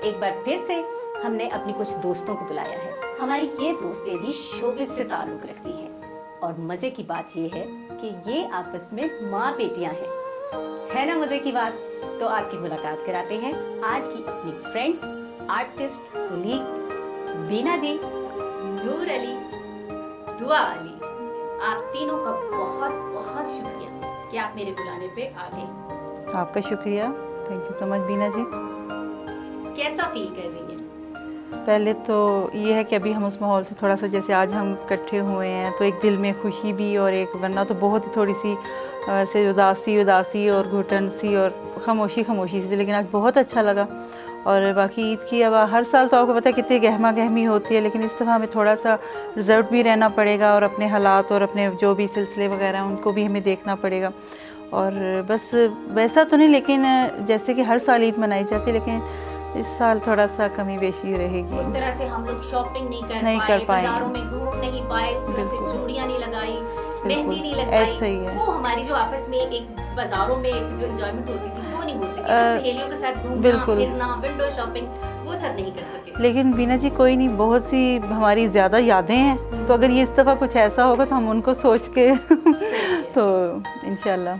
एक बार फिर से हमने अपनी कुछ दोस्तों को बुलाया है। हमारी ये दोस्तें भी शोबिस से ताल्लुक रखती हैं और मजे की बात ये है कि ये आपस में माँ बेटियां हैं। है ना मजे की बात? तो आपकी मुलाकात कराते हैं आज की अपनी फ्रेंड्स, आर्टिस्ट, कुलीग बीना जी, नूर अली, दुआ अली। आप तीनों का बहुत बहुत शुक्रिया कि आप मेरे बुलाने पे आ गए। आपका शुक्रिया, थैंक यू सो मच बीना जी। कैसा फील कर रही हैं? पहले तो ये है कि अभी हम उस माहौल से थोड़ा सा, जैसे आज हम इकट्ठे हुए हैं तो एक दिल में खुशी भी और एक, वरना तो बहुत ही थोड़ी सी ऐसे उदासी और घुटन सी और खामोशी सी, लेकिन आज बहुत अच्छा लगा। और बाकी ईद की अब हर साल तो आपको पता है कितनी गहमा गहमी होती है, लेकिन इस दफ़ा हमें थोड़ा सा रिजर्व भी रहना पड़ेगा और अपने हालात और अपने जो भी सिलसिले वगैरह हैं उनको भी हमें देखना पड़ेगा। और बस वैसा तो नहीं, लेकिन जैसे कि हर साल ईद मनाई जाती है, लेकिन इस साल थोड़ा सा कमी बेशी रहेगी। उस तरह से हम लोग शॉपिंग नहीं कर पाए, बाजारों में घूम नहीं पाए, उस तरह से चूड़ियां नहीं लगाई, मेहंदी नहीं लगाई। ऐसा ही है। वो हमारी जो आपस में एक बाजारों में जो एंजॉयमेंट होती थी वो नहीं हो सकी। सहेलियों के साथ घूमना फिरना, विंडो शॉपिंग, वो सब नहीं कर सके। लेकिन बीना जी कोई नहीं, बहुत सी हमारी ज़्यादा यादें हैं, तो अगर ये इस दफ़ा कुछ ऐसा होगा तो हम उनको सोच के तो इंशाल्लाह।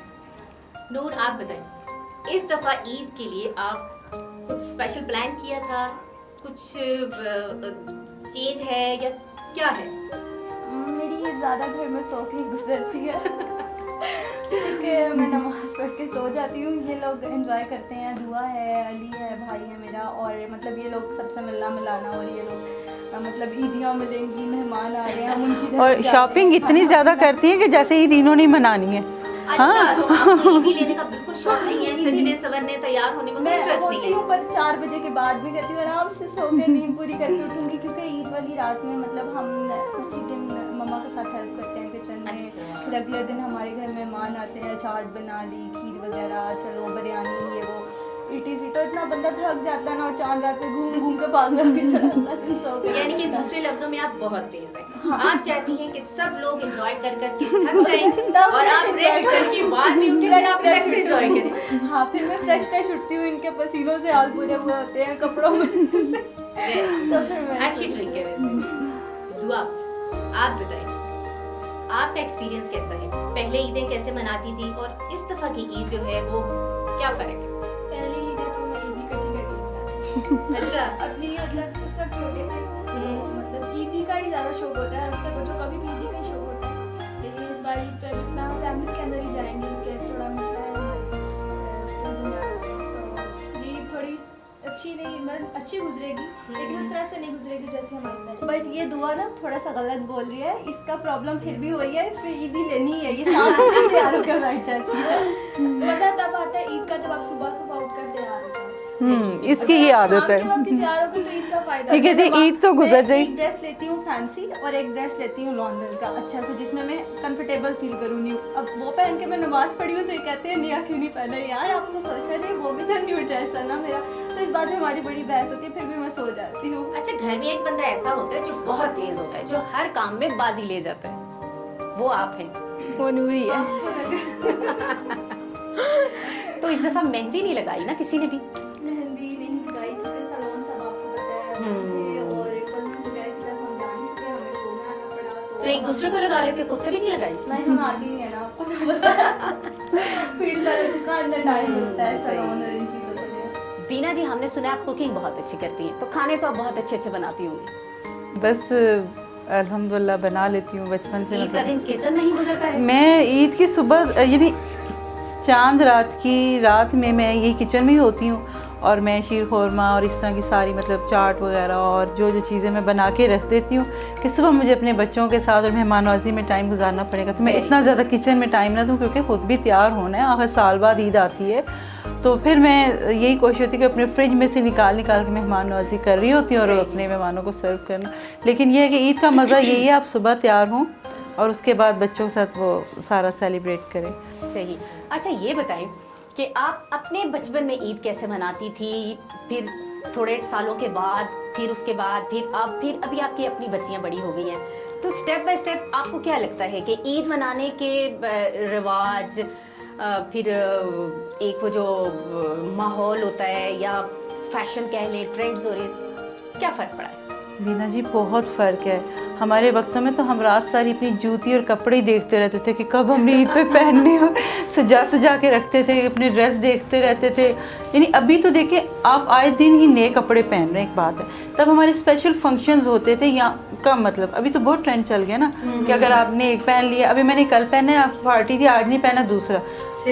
नूर, आप बताएं, इस दफा ईद के लिए आप कुछ स्पेशल प्लान किया था? कुछ चेंज है या क्या है? मेरी ये ज़्यादा घर में सो के गुजरती है क्योंकि मैं नमाज पढ़ के सो जाती हूँ। ये लोग एंजॉय करते हैं, दुआ है, अली है, भाई है मेरा, और मतलब ये लोग सबसे मिलना मिलाना, और ये लोग मतलब ईदियाँ मिलेंगी, मेहमान आ रहे हैं, हम उनकी और शॉपिंग इतनी ज़्यादा करती है कि जैसे ईद इन्होंने मनानी है। अच्छा, तो आपको ईदी लेने का बिल्कुल शौक नहीं है? सजने संवरने तैयार होने में कोई इंटरेस्ट नहीं है? पर 4 बजे के बाद भी करती हूँ, आराम से सो के नींद पूरी करके उठूंगी, क्योंकि ईद वाली रात में मतलब हम उसी दिन मम्मा के साथ हेल्प करते हैं किचन में। अच्छा। फिर अगले दिन हमारे घर मेहमान आते हैं, चाट बना ली, खीर वगैरह, चलो बिरयानी, ये वो ETC। तो इतना बंदा थक जाता है ना, और चांद रात पे घूम घूम के पागल की तरह सो के। यानी कि दूसरे लफ्जों में आप बहुत तेज हैं। आप चाहती हैं कि सब लोग एंजॉय कर कर के थक जाएं और आप रेस्ट करके बाद में उठे और आप रिलैक्स एंजॉय करें। हाँ, फिर मैं फ्रेश उठती हूँ, इनके पसीनों से हाल पूरे हुए होते हैं कपड़ों में। तो फिर मैं अच्छी ट्रिक है वैसे। दुआ, आप बताइए, आपका एक्सपीरियंस कैसा है? पहले ईदें कैसे मनाती थी और इस दफा की ईद जो है वो क्या फर्क है? पहली ईद तो मैं ईद ही करती अच्छा, अपनी मतलब जिस वक्त छोटे थे तो मतलब ईदी का ही ज़्यादा शौक होता है, उससे बच्चों का भी ईदी का ही शौक होता है। लेकिन इस बार ईद पे इतना फैमिलीज के अंदर ही जाएंगे कि थोड़ा मसला है तो ये थोड़ी अच्छी नहीं, मतलब अच्छी गुजरेगी, लेकिन उस तरह से नहीं गुजरेगी जैसे हमारी पहले। बट ये दुआ ना थोड़ा सा गलत बोल रही है, इसका प्रॉब्लम फिर भी वही है, फिर ईद ही लेनी है, ये साथ में तैयार होकर बैठ जाती है। मज़ा तब आता है ईद का जब आप सुबह सुबह उठकर तैयार होते हैं। इसकी ही आदत है। शाम के वक्त ही तैयार होकर तो ईद का फायदा ठीक है, ईद तो गुजर मैं जाए। एक ड्रेस लेती हूँ फैंसी और एक ड्रेस लेती हूँ लॉन्डन का, अच्छा सा, जिसमें मैं कंफर्टेबल फील करूँ न्यू। अब वो पहन के मैं नमाज पढ़ी हूँ तो ये कहते हैं नया क्यों नहीं पहना? यार आपको सोचना चाहिए, वो भी तो न्यू ड्रेस है ना मेरा। तो इस बात में हमारी बड़ी बहस होती है, फिर भी मैं सो जाती हूँ। अच्छा, घर में एक बंदा ऐसा होता है जो बहुत तेज होता है, जो हर काम में बाजी ले जाता है, वो आप हैं। वो नूरी है। तो इस दफा मेहंदी नहीं लगाई ना किसी ने भी? मेहंदी नहीं लगाई क्योंकि सैलून सब आपको पता है, और एक बार मुझसे गए की तरफ हम जा नहीं सके, हमें शो में आना पड़ा। तो एक दूसरे को लगा लेते, खुद से भी नहीं लगाई? नहीं, हम आती नहीं है ना, आपको तो पता है। फील्ड का अंदर टाइम होता है सैलून और इन चीज़ों के लिए। बीना जी, हमने सुना आप कुकिंग बहुत अच्छी करती हैं, तो खाने तो आप बहुत अच्छे अच्छे बनाती होंगी। बस अल्हम्दुलिल्लाह बना लेती हूँ बचपन से। ईद का दिन किचन में ही गुजरता है? मैं ईद की सुबह यानी चांद रात की रात में मैं यही किचन में ही होती हूँ, और मैं शीर खोरमा और इस तरह की सारी मतलब चाट वगैरह और जो चीज़ें मैं बना के रख देती हूँ कि सुबह मुझे अपने बच्चों के साथ और मेहमान नवाजी में टाइम गुजारना पड़ेगा, तो मैं इतना ज़्यादा किचन में टाइम ना दूँ, क्योंकि ख़ुद भी तैयार होना है। आखिर साल बाद ईद आती है, तो फिर मैं यही कोशिश होती है कि अपने फ्रिज में से निकाल के मेहमान नवाजी कर रही होती हूँ और अपने मेहमानों को सर्व करना। लेकिन यह है कि ईद का मज़ा यही है, आप सुबह तैयार हों और उसके बाद बच्चों के साथ वो सारा सेलिब्रेट करें। सही। अच्छा, ये बताएं कि आप अपने बचपन में ईद कैसे मनाती थी, फिर थोड़े सालों के बाद, फिर उसके बाद, फिर अभी आपकी अपनी बच्चियां बड़ी हो गई हैं, तो स्टेप बाय स्टेप आपको क्या लगता है कि ईद मनाने के रिवाज, फिर एक वो जो माहौल होता है या फैशन कह लें, ट्रेंड्स हो रहे हैं, क्या फ़र्क पड़ा है? बीना जी बहुत फ़र्क है। हमारे वक्तों में तो हम रात सारी अपनी जूती और कपड़े ही देखते रहते थे कि कब हमने ईद पे पहनने हो, सजा सजा के रखते थे, अपने ड्रेस देखते रहते थे। यानी अभी तो देखें आप आए दिन ही नए कपड़े पहन रहे हैं, एक बात है। तब हमारे स्पेशल फंक्शंस होते थे या कम, मतलब अभी तो बहुत ट्रेंड चल गया ना कि अगर आपने एक पहन लिया, अभी मैंने कल पहना है, आप पार्टी थी आज नहीं पहना दूसरा,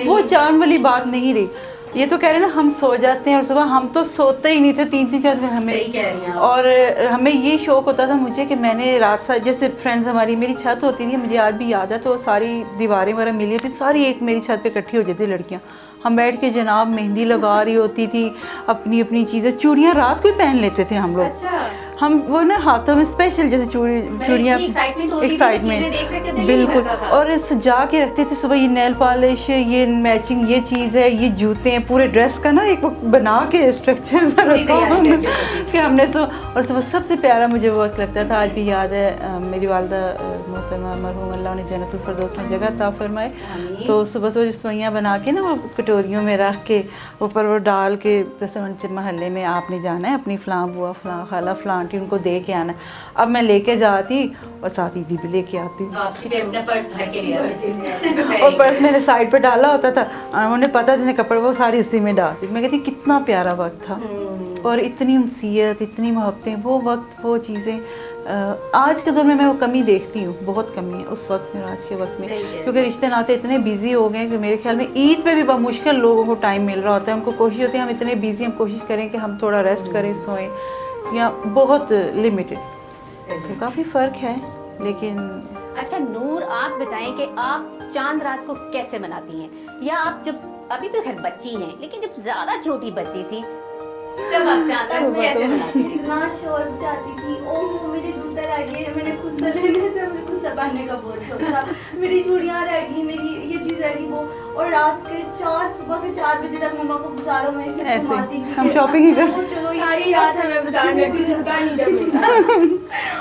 वो चांद वाली बात नहीं रही। ये तो कह रहे हैं ना हम सो जाते हैं और सुबह हम तो सोते ही नहीं थे 3-3 4 हमें। सही कह रही हैं आप। और हमें ये शौक होता था मुझे कि मैंने रात सारी, जैसे फ्रेंड्स हमारी, मेरी छत होती थी, मुझे आज भी याद है, तो सारी दीवारें वगैरह मिली होती, सारी एक मेरी छत पे इकट्ठी हो जाती लड़कियाँ। हम बैठ के जनाब मेहंदी लगा रही होती थी, अपनी अपनी चीज़ें, चूड़ियाँ रात को ही पहन लेते थे हम लोग। अच्छा। हम वो ना हाथों में स्पेशल जैसे चूड़ियाँ, एक्साइटमेंट बिल्कुल, और सजा के रखते थे। सुबह ये नेल पॉलिश, ये मैचिंग, ये चीज़ है, ये जूते हैं, पूरे ड्रेस का ना एक बना के स्ट्रक्चर सा रखा कि हमने और सुबह सबसे प्यारा मुझे वो वक्त लगता था, आज भी याद है। मेरी वालदा मोहतरमा मरहूम अल्लाह उन्हें जन्नतुल फिरदौस में जगह अता फरमाए, तो सुबह सुबह सवैयाँ बना के ना वो कटोरियों में रख के ऊपर वो डाल के, जैसे महल्ले में आपने जाना है अपनी फ़लाँ बुआ फ़लाँ खाला फ़लाँ आंटी उनको दे के आना। अब मैं लेके जाती और साथ ईदी भी लेके आती, और पर्स मैंने साइड पे डाला होता था, उन्हें पता जैसे कपड़े वो सारी उसी में डालती। मैं कहती कितना प्यारा वक्त था, और इतनी उमसीयत, इतनी मोहब्बतें, वो वक्त, वो चीज़ें। आज के दौर में मैं वो कमी देखती हूँ, बहुत कमी है उस वक्त में और आज के वक्त में, क्योंकि रिश्ते नाते इतने बिजी हो गए कि मेरे ख्याल में ईद पे भी बहुत मुश्किल लोगों को टाइम मिल रहा होता है। उनको कोशिश होती है हम इतने बिजी, हम कोशिश करें कि हम थोड़ा रेस्ट करें, सोएं, या बहुत लिमिटेड, तो काफ़ी फ़र्क है। लेकिन अच्छा नूर, आप बताएं कि आप चांद रात को कैसे मनाती हैं, या आप जब, अभी भी खैर बच्ची हैं, लेकिन जब ज्यादा छोटी बच्ची थी तब आप चांद रात को कैसे मनाती थी? इतना शोर जाती थी, ओह मेरे जूते रह गए, मैंने खुद से लेने थे, मुझे खुद से पहनने का बहुत शौक था, मेरी चूड़ियाँ रह गई, मेरी ये चीज़ रह गई, वो। और रात के सुबह के 4 बजे तक मम्मा को बाजारों में से ऐसे घुमाती थी, हम शॉपिंग ही कर, चलो सारी रात हमें बाजार में जूता नहीं जब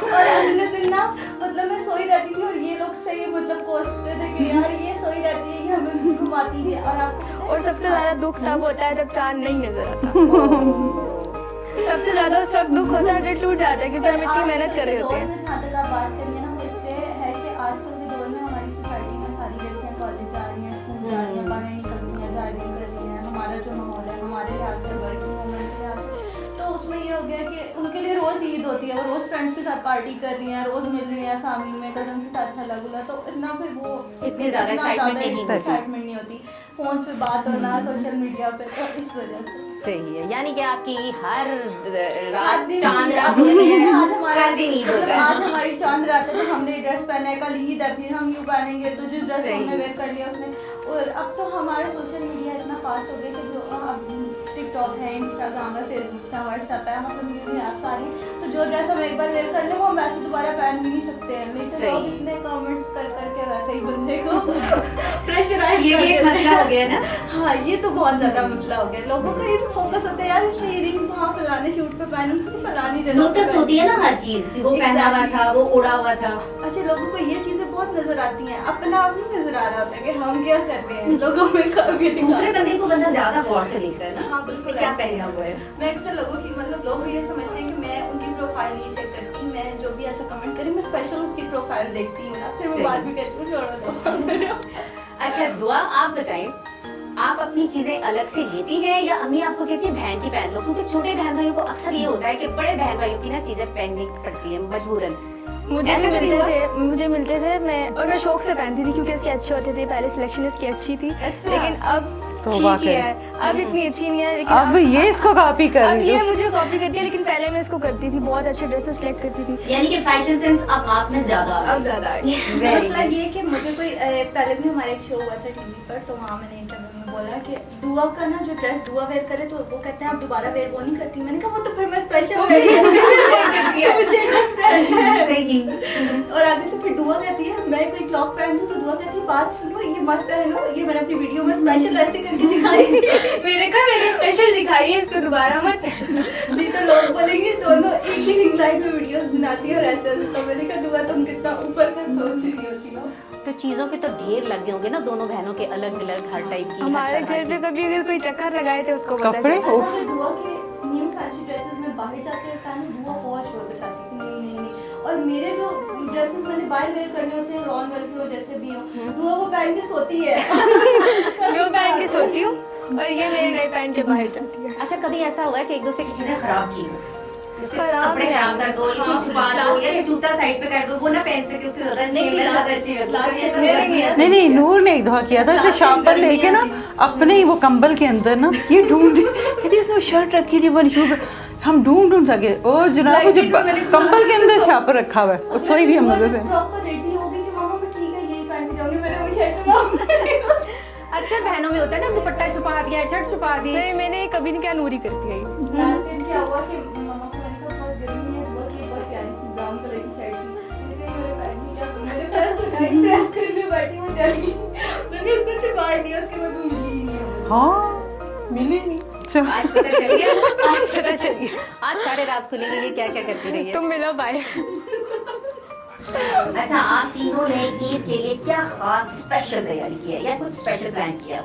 और अगले दिन ना मतलब मैं सोई रहती थी और ये लोग सही मतलब कोसते थे कि यार ये सोई रहती है, ये हमें घुमाती है। और आपको और सबसे ज्यादा दुख तब होता है जब चांद नहीं नजर आता। सबसे ज्यादा उस वक्त दुख होता है, दिल टूट जाता है, क्योंकि हम इतनी मेहनत कर रहे होते हैं। जहाँ तक आप बात करिए ना, वो इसलिए है कि आजकल के दौर में हमारी सोसाइटी में सारी लड़कियाँ कॉलेज जा रही हैं, स्कूल जा रही हैं, बाहर निकल रही हैं, ड्राइविंग कर रही हैं, हमारा जो माहौल है हमारे लिहाज से, वर्किंग वूमेन के लिहाज से, तो उसमें ये हो गया कि उनके लिए रोज़ ईद होती है, वो रोज़ फ्रेंड्स के साथ पार्टी कर रही हैं, रोज़ मिल रही हैं फैमिली में, कजन के साथ हल्ला गुल्ला, तो इतना फिर वो इतनी ज़्यादा एक्साइटमेंट नहीं होती। फोन पे बात होना, सोशल मीडिया पे, तो इस वजह से सही है। यानी कि आपकी हर आज रात दिन चांद ईद रात है, होती है, आज हमारा हर दिन ईद होता है। आज हमारी चांद रात है, तो हमने ड्रेस पहना है, कल ईद है, फिर हम यूँ पहनेंगे, तो जो ड्रेस सही। हमने वेयर कर लिया उसने। और अब तो हमारा सोशल मीडिया इतना फास्ट हो गया कि जो अब टिकटॉक है, इंस्टाग्राम है, फेसबुक है, व्हाट्सएप है, मतलब ये ऐप सारी, तो जो ड्रेस हम एक बार वेयर कर ले वो हम वैसे दोबारा पहन भी नहीं सकते हैं, नहीं तो लोग इतने कमेंट्स कर करके वैसे ही बंदे को प्रेशराइज, ये भी एक मसला हो गया ना। हाँ ये तो बहुत ज्यादा मसला हो गया, लोगों का ये भी फोकस होता है यार इसने इयरिंग वहाँ फलाने शूट पे पहनी, तो फलानी जगह नोटिस होती है ना हर चीज, वो पहना हुआ था, वो उड़ा हुआ था। अच्छा लोगों को ये चीजें बहुत नजर आती हैं, अपना आप नहीं नजर आ रहा होता है कि हम क्या कर रहे हैं, लोगों में कभी दूसरे बंदे को बंदा ज्यादा गौर से देखता है ना, हाँ, उसमें क्या पहना हुआ है। मैं अक्सर लोगों की मतलब लोग ये समझते हैं कि मैं उनकी प्रोफाइल नहीं चेक करती, मैं जो भी ऐसा कमेंट करे मैं स्पेशल उसकी प्रोफाइल देखती हूँ ना, फिर मैं बाद में कहती हूँ छोड़ो तो। अच्छा दुआ, आप बताएं, आप अपनी चीजें अलग से लेती हैं या अम्मी आपको कहती है बहन की पहन लो, क्योंकि छोटे बहन भाइयों को अक्सर ये होता है कि बड़े बहन भाइयों की ना चीजें पहननी पड़ती है मजबूरन। मुझे मिलते थे मैं, और मैं शौक से पहनती थी क्योंकि इसके अच्छे होते थे, पहले सिलेक्शन इसकी अच्छी थी। अच्छा। लेकिन अब तो ठीक ही है, अब इतनी अच्छी नहीं है, लेकिन अब ये इसको कॉपी कर अब रही ये हो। मुझे कॉपी करती है, लेकिन पहले मैं इसको करती थी, बहुत अच्छे ड्रेसेस सिलेक्ट करती थी। यानी कि फैशन सेंस अब आप में ज्यादा आ अब ज्यादा आई। मसला ये कि मुझे कोई पहले भी हमारा एक शो हुआ था टीवी पर, तो वहाँ मैंने इंटरव्यू में बोला कि दुआ का ना जो ड्रेस दुआ वेयर करे तो वो कहते हैं आप दोबारा वेयर वो नहीं करती। मैंने कहा वो तो फिर मैं स्पेशल और आगे से फिर दुआ कहती है मैं कोई क्लॉक पहन दूँ तो दुआ कहती है बात सुनो ये मत पहनो, ये मैंने अपनी वीडियो में स्पेशल ऐसे करके दिखाई। मैंने कहा मैंने स्पेशल दिखाई है, इसको दोबारा मत। नहीं तो लोग बोलेंगे दोनों एक ही रिंग लाइट में वीडियोस बनाती है और ऐसे, तो मैंने कहा दुआ तुम कितना ऊपर का सोच रही होती हो। तो चीजों के तो ढेर लग गए होंगे ना दोनों बहनों के, अलग अलग हर टाइप की। हमारे घर पे कभी अगर कोई चक्कर लगाए थे उसको पता कपड़े चलता। अच्छा, दुआ के न्यू ड्रेसेस मैंने बाहर वेयर करने होते हैं, लॉन गर्ल की हो जैसे भी हो, दुआ वो पहन के सोती है। मैं वो पहन के सोती हूँ और ये मेरे नए पहन के बाहर जाती है। अच्छा, कभी ऐसा हुआ है कि एक दूसरे की चीजें खराब की हो? जैसे खराब कपड़े खराब कर दो, या कुछ छुपा दो, या ये जूता साइड पे कर दो, वो ना पहन सके, उससे ज्यादा अच्छी है, मैं ज्यादा अच्छी लगती है। नहीं नूर ने एक दफा किया था, ऐसे शापर लेके ना अपने ही वो कंबल के अंदर ना ये ढूंढ कहती उसने शर्ट रखी थी वन शू पे, हम ढूंढ सके और जनाब को जो कंबल के अंदर शापर रखा हुआ है वो सोई भी हम लोगों से। प्रॉपर रेडी हो गई कि मामा मैं ठीक है यही पहन के जाऊंगी, मैंने वो शर्ट में अक्सर बहनों में होता है ना, दुपट्टा छुपा दिया, शर्ट छुपा दी। नहीं, मैंने कभी नहीं किया, नूरी करती है ये। लास्ट टाइम क्या हुआ कि मामा को मैंने कहा बहुत गर्मी है, बहुत प्यारी सी ब्राउन कलर की शर्ट थी, मैंने कहा मेरे पैर नहीं क्या तुम मेरे प्रेस लगाई, प्रेस करने बैठी हूँ जल्दी, मैंने उसको छुपा दिया, उसके बाद वो मिली ही नहीं। हाँ मिली नहीं। आज पता चल गया, आज पता चल गया, आज सारे राज खुलेंगे ये क्या क्या करती रही है। तुम मिलो, बाय। अच्छा, आप तीनों ने ईद के लिए क्या खास स्पेशल तैयारी की है या कुछ स्पेशल प्लान किया है?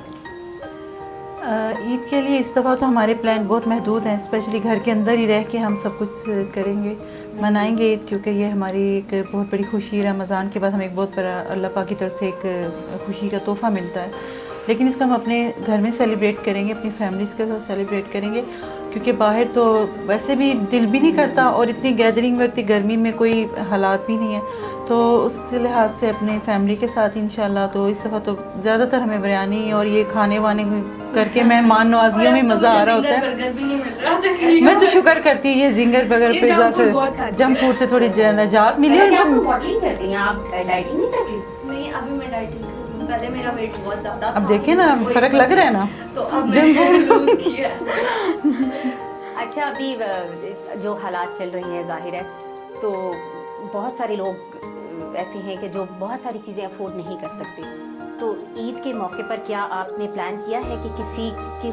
ईद के लिए इस दफ़ा तो हमारे प्लान बहुत महदूद हैं, स्पेशली घर के अंदर ही रह के हम सब कुछ करेंगे, मनाएंगे ईद, क्योंकि ये हमारी एक बहुत बड़ी खुशी है। रमज़ान के बाद हमें एक बहुत बड़ा अल्लाह पाक की तरफ से एक खुशी का तोहफ़ा मिलता है, लेकिन इसको हम अपने घर में सेलिब्रेट करेंगे, अपनी फैमिलीज़ के साथ सेलिब्रेट करेंगे, क्योंकि बाहर तो वैसे भी दिल भी नहीं करता और इतनी गैदरिंग में, इतनी गर्मी में कोई हालात भी नहीं है, तो उस लिहाज से अपने फैमिली के साथ इंशाल्लाह। तो इस दफ़ा तो ज़्यादातर हमें बिरयानी और ये खाने वाने करके मेहमान नवाजियों में मज़ा आ रहा होता है। मैं तो शुक्र करती हूँ ये जिंगर बर्गर ये पिज़्ज़ा junk food बहुत खाते से, जंक फूड से थोड़ी निजात मिली है आप उनको। मॉडलिंग करती हैं, आप डाइटिंग नहीं करती? नहीं अभी मैं डाइटिंग कर रही हूँ, पहले मेरा वेट बहुत ज्यादा अब देखिए ना फ़र्क लग रहा है ना, तो अब मैंने लूज किया। अच्छा, अभी जो हालात चल रही हैं जाहिर है, तो बहुत सारे लोग ऐसे हैं कि जो बहुत सारी चीज़ें अफोर्ड नहीं कर सकते, तो ईद के मौके पर क्या आपने प्लान किया है कि किसी की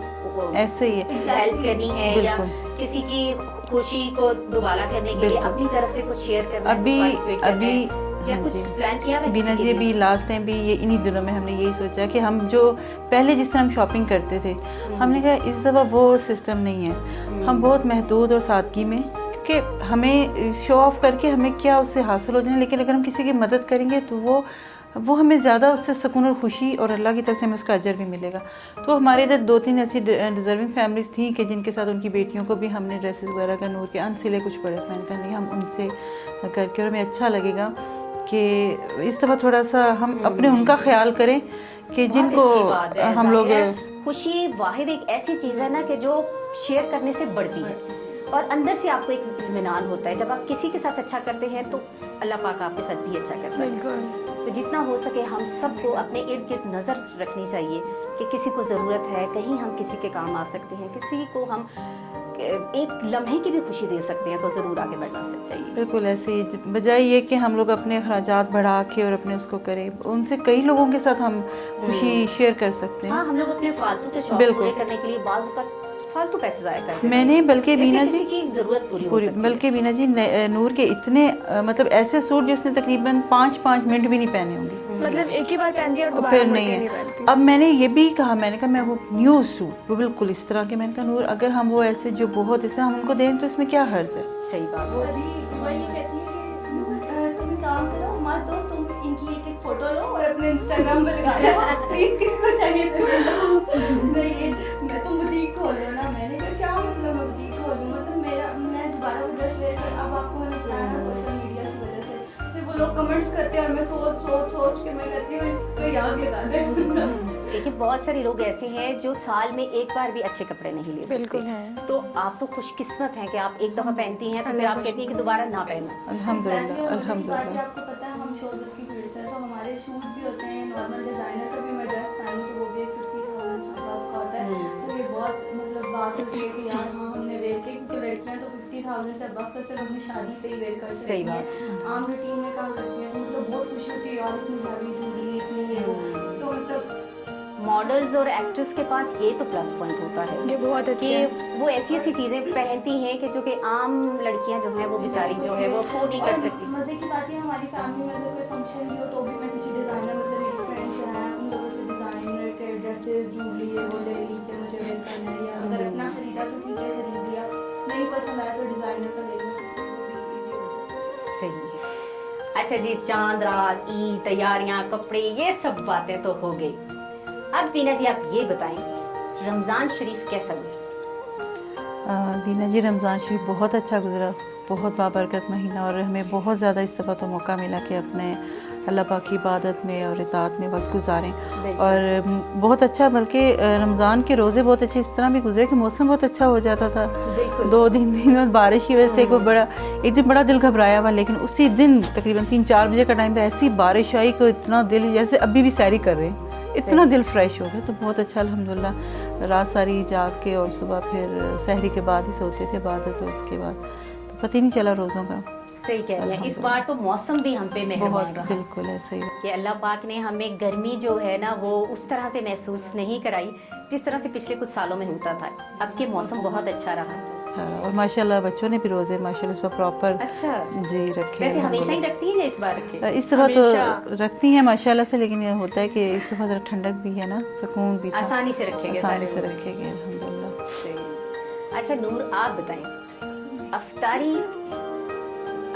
ऐसे ही है। हेल्प करनी है या बिल्कुल। किसी की खुशी को दोबारा करने के लिए बिल्कुल। अपनी तरफ से कुछ शेयर करना है, अभी participate करना अभी है, या हाँ कुछ जी। प्लान किया है बीना किसी जी के अभी लिए? लास्ट टाइम भी ये इन्हीं दिनों में हमने यही सोचा कि हम जो पहले जिस तरह हम शॉपिंग करते थे, हमने कहा इस दफ़ा वो सिस्टम नहीं है, हम बहुत महदूद और सादगी में, क्योंकि हमें शो ऑफ करके हमें क्या उससे हासिल हो जाए, लेकिन अगर हम किसी की मदद करेंगे तो वो हमें ज़्यादा उससे सुकून और खुशी और अल्लाह की तरफ से हमें उसका अजर भी मिलेगा। तो हमारे इधर 2-3 ऐसी डिज़र्विंग फैमिलीज़ थी कि जिनके साथ उनकी बेटियों को भी हमने ड्रेसेस वगैरह का नूर के अनसिले कुछ बड़े पहन कर नहीं, हम उनसे करके, और हमें अच्छा लगेगा कि इस दफ़ा थोड़ा सा हम अपने उनका ख्याल करें कि जिनको बहुत अच्छी बात है, हम लोग जाहिर है, खुशी वाहिद एक ऐसी चीज़ है ना कि जो शेयर करने से बढ़ती है और अंदर से आपको एक इत्मीनान होता है। जब आप किसी के साथ अच्छा करते हैं तो अल्लाह पाक आपके साथ भी अच्छा करता है। तो जितना हो सके हम सबको अपने इर्द गिर्द नज़र रखनी चाहिए कि किसी को ज़रूरत है, कहीं हम किसी के काम आ सकते हैं, किसी को हम एक लम्हे की भी खुशी दे सकते हैं, तो ज़रूर आगे बढ़ना चाहिए। बिल्कुल ऐसे ही, बजाय ये कि हम लोग अपने अखराजात बढ़ा के और अपने उसको करें, उनसे कई लोगों के साथ हम खुशी शेयर कर सकते हैं। हाँ, हम लोग अपने फालतू के शौक बिल्कुल। पूरे करने के लिए बाज़ का फालतू पैसे ज़ाया करते हैं। मैंने बल्कि बीना जी किसी की ज़रूरत पूरी हो सकती है। बल्कि बीना जी नूर के इतने मतलब ऐसे सूट जिसने तकरीबन 5-5 मिनट भी नहीं पहने होंगे, मतलब एक ही बार पहनती है और और दोबारा फिर मुड़ नहीं के नहीं है। पहनती। अब मैंने ये भी कहा, मैंने कहा मैं वो न्यू सूट वो बिल्कुल इस तरह के, मैंने कहा नूर अगर हम वो ऐसे जो बहुत ऐसे हम उनको दें तो इसमें क्या हर्ज है। सही बात है। अभी वही कहती है कि तुम काम करो मत दो, तुम इनकी एक फोटो लो और अपने इंस्टाग्राम पे लगा दो, प्लीज किसको चाहिए तो नहीं ये मैं तुम बुटीक खोल लो ना। मैंने कहा क्या मतलब मैं बुटीक खोल लूँ, मतलब मैं दोबारा वो ड्रेस लेकर, अब आपको मैंने बताया ना सोशल मीडिया की वजह से फिर वो लोग कमेंट्स करते हैं और मैं सोच के मैं कहती हूँ इसको याद लगा दे। देखिए बहुत सारे लोग ऐसे हैं जो साल में एक बार भी अच्छे कपड़े नहीं ले सकते। बिल्कुल है। तो आप तो खुशकिस्मत हैं कि आप एक दफ़ा पहनती हैं तो फिर आप कहती हैं कि दोबारा ना पहनना। अल्हम्दुलिल्लाह अल्हम्दुलिल्लाह। आपको पता है हम शोबिज़ की फील्ड से, तो हमारे शूट भी होते हैं, नॉर्मल डिजाइनर का भी मैं ड्रेस पहनूँ तो वो भी 50,000 का होता है। तो ये बहुत मतलब बात होती है कि यार हाँ हमने वेयर के, क्योंकि लड़कियाँ तो 50,000 से अब तो सिर्फ अपनी शादी पे ही वेयर कर सकती सही हैं। बात। आम रूटीन में काम करती हैं तो मतलब बहुत खुशी होती है यार इतनी भारी जूड़ी इतनी ये वो, तो मतलब मॉडल्स और एक्ट्रेस के पास ये तो प्लस पॉइंट होता है ये बहुत अच्छी कि है। वो ऐसी ऐसी चीज़ें पहनती हैं कि जो कि आम लड़कियां जो हैं वो बेचारी जो है वो अफोर्ड नहीं कर सकती। मजे की बात है हमारी फैमिली में अगर कोई फंक्शन भी हो तो भी मैं किसी डिजाइनर, मतलब मेरे फ्रेंड्स हैं उन लोगों से डिजाइनर के ड्रेसेस जूली है वो ले ली के मुझे वेयर करना है, या अगर अपना खरीदा तो ठीक है खरीद लिया, नहीं पसंद आया तो डिजाइनर का ले लिया। सही है। अच्छा जी, चांद रात, ईद, तैयारियां, कपड़े, ये सब बातें तो हो गई। अब बीना जी आप ये बताएं, रमजान शरीफ कैसा गुजरा? बीना जी, रमज़ान शरीफ बहुत अच्छा गुजरा, बहुत बाबरकत महीना, और हमें बहुत ज़्यादा इस दफ़ा तो मौका मिला कि अपने अल्लाह पाक की इबादत में और इताअत में वक्त गुजारें। और बहुत अच्छा, बल्कि रमज़ान के रोज़े बहुत अच्छे इस तरह भी गुजरे कि मौसम बहुत अच्छा हो जाता था। 2 दिन और बारिश की वजह से कोई बड़ा, एक दिन बड़ा दिल घबराया हुआ, लेकिन उसी दिन तकरीबन 3-4 बजे का टाइम पे ऐसी बारिश आई कि इतना दिल, जैसे अभी भी सैरी कर रहे हैं, इतना दिल फ्रेश हो गया। तो बहुत अच्छा, अल्हम्दुलिल्लाह। रात सारी जाग के और सुबह फिर सहरी के बाद ही सोते थे, इबादत और उसके बाद तो पता ही नहीं चला रोज़ों का। सही कह रही हैं। इस बार तो मौसम भी हम पे मेहरबान बहुत, रहा। बिल्कुल ऐसे ही। कि अल्लाह पाक ने हमें गर्मी जो है ना वो उस तरह से महसूस नहीं कराई जिस तरह से पिछले कुछ सालों में होता था। अब के मौसम बहुत अच्छा रहा। और माशाल्लाह बच्चों ने भी रोज़े माशाल्लाह इस पर प्रॉपर अच्छा जी रखे। वैसे हमेशा ही रखती है या इस बार रखे? इस दफ़ा तो रखती हैं माशाल्लाह से, लेकिन ये होता है कि इस दफ़ा ज़रा ठंडक भी है ना, सुकून भी था, आसानी से रखे गए, आसानी सारे से रोज़े। रखे गए अल्हम्दुलिल्लाह। सही। अच्छा नूर, आप बताएं, अफ्तारी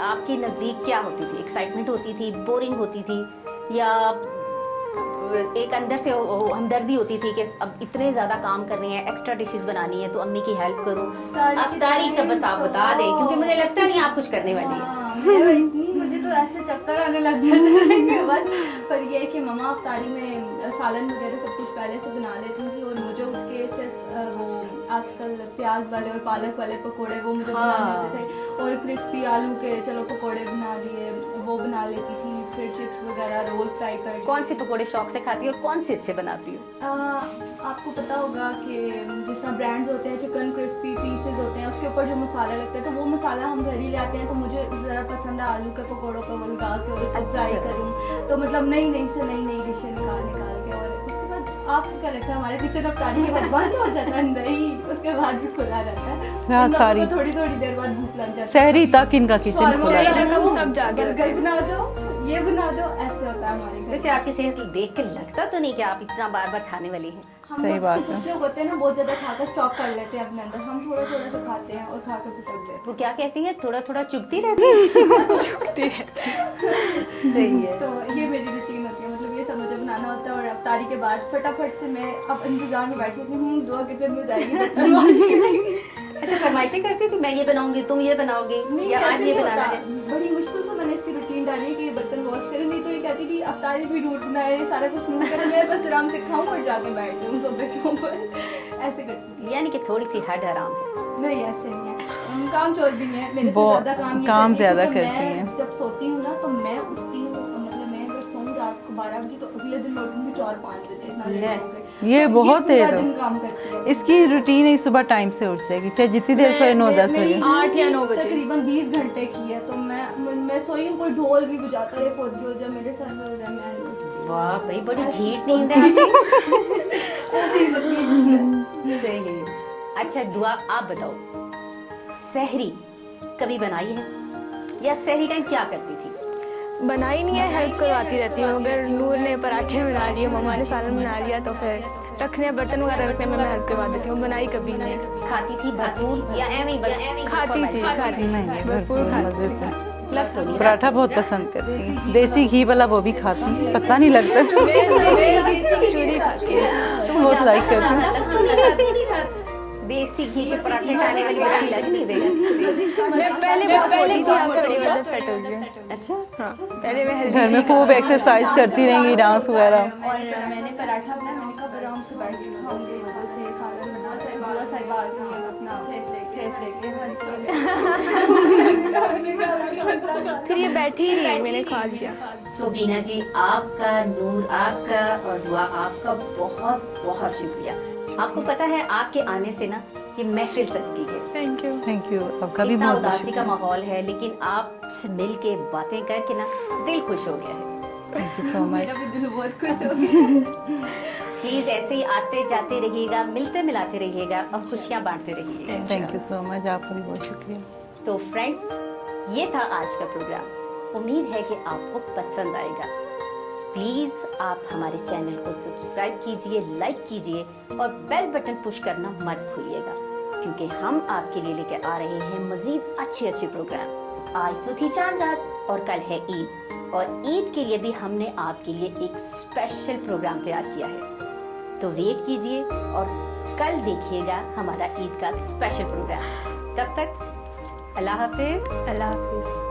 आपके नज़दीक क्या होती थी? एक्साइटमेंट होती थी, बोरिंग होती थी, या एक अंदर से हमदर्दी होती थी कि अब इतने ज़्यादा काम करने हैं, एक्स्ट्रा डिशेस बनानी है तो अम्मी की हेल्प करूं? अफ्तारी का बस आप बता दें, क्योंकि मुझे लगता नहीं आप कुछ करने वाली हैं। हाँ, मुझे तो ऐसे चक्कर आने लग जाते हैं बस। पर ये है कि मम्मा अफ्तारी में सालन वगैरह सब कुछ पहले से बना लेती थी, और मुझे उठ के सिर्फ वो आजकल प्याज वाले और पालक वाले पकोड़े वो मुझे बनाने होते थे, और क्रिस्पी आलू के चलो पकोड़े बना लिए वो बना लेती थी, फिर चिप्स वगैरह, रोल फ्राई कर। कौन से पकोड़े शौक से खाती हो और कौन से अच्छे बनाती हो? आपको पता होगा कि जिस तरह ब्रांड्स होते हैं, चिकन क्रिस्पी पीसेस होते हैं, उसके ऊपर जो मसाला लगता है, तो वो मसाला हम घर ही ले आते हैं। तो मुझे ज़रा पसंद है आलू के पकौड़ों को लगा के और उसको फ्राई करूँ, तो मतलब नई नई डिशें निकाल के। और उसके बाद आपको क्या लगता है, हमारे किचन अफ्तारी के बाद बंद हो जाता है? नहीं, उसके बाद भी खुला रहता है। हाँ, सारी थोड़ी देर बाद भूख लग जाती है, सहरी तक इनका किचन खुला सहरी है। तक हम सब जागे होते बर्गर हैं। बना दो, ये बना दो, ऐसे होता है हमारे घर। वैसे आपकी सेहत देख के लगता तो नहीं कि आप इतना बार बार खाने वाली हैं। हम सही लोग बात कुछ लोग होते हैं ना, बहुत ज्यादा खाकर स्टॉक कर लेते हैं अपने अंदर, हम थोड़ा सा खाते हैं और खाकर भी कर लेते हैं। वो क्या कहती है, थोड़ा थोड़ा चुगती रहती है। चुगती रहती है। सही है। तो ये मेरी रूटीन होती है, मतलब ये सब मुझे बनाना होता है। और अफ्तारी के बाद फटाफट से मैं अब इंतजार में बैठी हूँ, दुआ किचन में जाएगी। अच्छा, फरमाइशें करती थी, मैं ये बनाऊंगी, तुम ये बनाओगे, या आज ये बनाना है? बड़ी मुश्किल से मैंने इसकी रूटीन डाली कि ये बर्तन वॉश करें, नहीं तो ये कहती थी अफ्तारी भी नूर बनाए, सारा कुछ नूर करें, मैं बस आराम से खाऊं और जाके बैठ जाऊं सोफे के ऊपर। ऐसे करती थी। यानी कि थोड़ी सी हद हराम है। नहीं, ऐसे नहीं है। काम चोर भी नहीं है, मेरे से बहुत ज्यादा काम काम ज्यादा क्योंकि करती मैं हैं। जब सोती हूँ ना तो मैं उठती हूँ, मतलब मैं अगर सोऊं रात को 12 बजे तो अगले दिन लौटूंगी 4-5 बजे, इतना लेट हो गए। ये तो बहुत पूरा तेज दिन हो। काम करती है। इसकी रूटीन है, सुबह टाइम से उठ जाएगी, चाहे जितनी देर सोए, 9-10 मेरी बजे। 8 या 9 बजे। तकरीबन 20 घंटे की है, तो मैं सोई हूँ, कोई ढोल भी बजाता रहे, फौजी हो जाए मेरे सर में हो जाए, मैं नहीं। वाह भाई, बड़ी ढीठ नींद है आपकी। ऐसी ही बदली है। सही। अच्छा दुआ, आप बताओ, सहरी कभी बनाई है, या सहरी टाइम क्या करती थी? बनाई नहीं है, हेल्प करवाती रहती हूँ। अगर नूर ने पराठे बना लिए, मम्मा ने सालन बना लिया, तो फिर रखने बर्तन वगैरह रखने में मैं हेल्प करवा देती हूँ। बनाई कभी नहीं है। खाती थी भरपूर या एवं ही बस? खाती थी नहीं, भरपूर भरपूर खाती मजे थी। से। लग तो नहीं पराठा बहुत पसंद करती हैं, देसी घी वाला वो भी खाती हैं, पता नहीं लगता। देसी खिचड़ी खाती है। तुम बहुत लाइक करती ज्यादा लग तो नहीं रही। देसी घी के पराठे खाने वाली बच्ची लग नहीं रही। मैं पहले बहुत छोटी थी, अब थोड़ी मतलब सेट हो गई। अच्छा, हाँ, पहले मैं हेल्दी घर में खूब एक्सरसाइज करती रहेंगी, डांस वगैरह। और मैंने पराठा बनाया, मैंने कहा आराम से बैठ के खाऊंगी, ऐसे सालन बना साहिबा आ गई है, अपना फेस लेके फिर ये बैठी ही रही, मैंने खा लिया। तो बीना जी, आपका, नूर आपका और दुआ आपका बहुत बहुत शुक्रिया। आपको पता है आपके आने से ना ये महफिल सज गई है। Thank you. थैंक यू, आपका भी इतना बहुत उदासी का शुक्रिया। माहौल है, लेकिन आपसे मिल के बातें करके ना दिल खुश हो गया है। Thank you so much. मेरा भी दिल बहुत खुश हो गया। प्लीज ऐसे ही आते जाते रहिएगा, मिलते मिलाते रहिएगा और खुशियाँ बांटते रहिएगा। थैंक यू सो मच, आपका भी बहुत शुक्रिया। तो फ्रेंड्स, ये था आज का प्रोग्राम। उम्मीद है कि आपको पसंद आएगा। प्लीज़ आप हमारे चैनल को सब्सक्राइब कीजिए, लाइक कीजिए और बेल बटन पुश करना मत भूलिएगा, क्योंकि हम आपके लिए लेकर आ रहे हैं मज़ीद अच्छे अच्छे प्रोग्राम। आज तो थी चांद रात और कल है ईद, और ईद के लिए भी हमने आपके लिए एक स्पेशल प्रोग्राम तैयार किया है। तो वेट कीजिए और कल देखिएगा हमारा ईद का स्पेशल प्रोग्राम। तब तक अल्लाह हाफिज। अल्लाह हाफिज़।